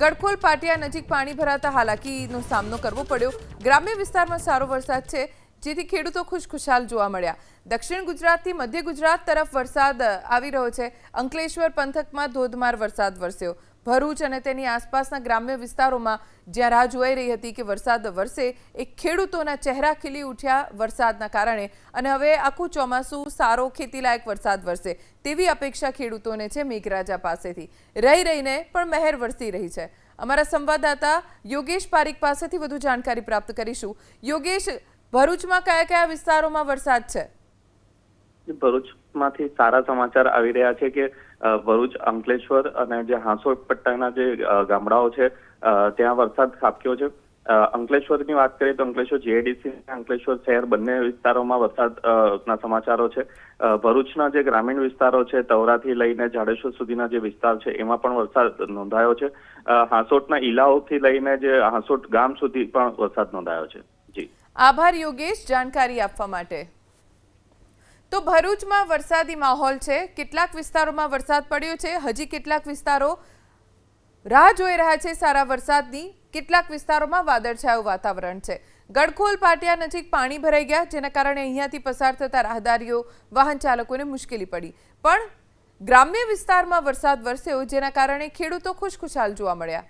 ગડખોલ પાટિયા નજીક પાણી ભરાતા હાલાકીનો સામનો કરવો પડ્યો। ગ્રામ્ય વિસ્તારમાં સારો વરસાદ છે, જેથી ખેડૂતો ખુશખુશાલ જોવા મળ્યા। દક્ષિણ ગુજરાતથી મધ્ય ગુજરાત તરફ વરસાદ આવી રહ્યો છે। અંકલેશ્વર પંથકમાં ધોધમાર વરસાદ વરસ્યો। ભરૂચ અને તેની આસપાસના ગ્રામ્ય વિસ્તારોમાં જ્યાં રાહ જોવાઈ રહી હતી કે વરસાદ વરસે, એક ખેડૂતોના ચહેરા ખીલી ઉઠ્યા વરસાદના કારણે। અને હવે આખું ચોમાસું સારો ખેતીલાયક વરસાદ વરસે તેવી અપેક્ષા ખેડૂતોને છે મેઘરાજા પાસેથી। રહીને પણ મહેર વરસી રહી છે। અમારા સંવાદદાતા યોગેશ પારીખ પાસેથી વધુ જાણકારી પ્રાપ્ત કરીશું। યોગેશ, ભરૂચમાં કયા વિસ્તારોમાં વરસાદ છે? ભરૂચમાંથી સારા સમાચાર આવી રહ્યા છે કે ભરૂચ, અંકલેશ્વર અને જે હાંસોટ પટ્ટાના જે ગામડાઓ છે ત્યાં વરસાદ ખાબક્યો છે। અંકલેશ્વરની વાત કરીએ તો અંકલેશ્વર જીઆઈડીસી અને અંકલેશ્વર શહેર બંને વિસ્તારોમાં વરસાદના સમાચારો છે। ભરૂચના જે ગ્રામીણ વિસ્તારો છે, તવરાથી લઈને જાડેશ્વર સુધીના જે વિસ્તાર છે એમાં પણ વરસાદ નોંધાયો છે। હાંસોટના ઈલાઓથી લઈને જે હાંસોટ ગામ સુધી પણ વરસાદ નોંધાયો છે। જી આભાર યોગેશ જાણકારી આપવા માટે। તો ભરૂચમાં વરસાદી માહોલ છે, કેટલાક વિસ્તારોમાં વરસાદ પડ્યો છે, હજી કેટલાક વિસ્તારો રાહ જોઈ રહ્યા છે સારા વરસાદની, કેટલાક વિસ્તારોમાં વાદળછાયું વાતાવરણ છે। ગડખોલ પાટિયા નજીક પાણી ભરાઈ ગયા, જેના કારણે અહીંયાથી પસાર થતા રાહદારીઓ, વાહન ચાલકોને મુશ્કેલી પડી। પણ ગ્રામ્ય વિસ્તારમાં વરસાદ વરસ્યો, જેના કારણે ખેડૂતો ખુશખુશાલ જોવા મળ્યા।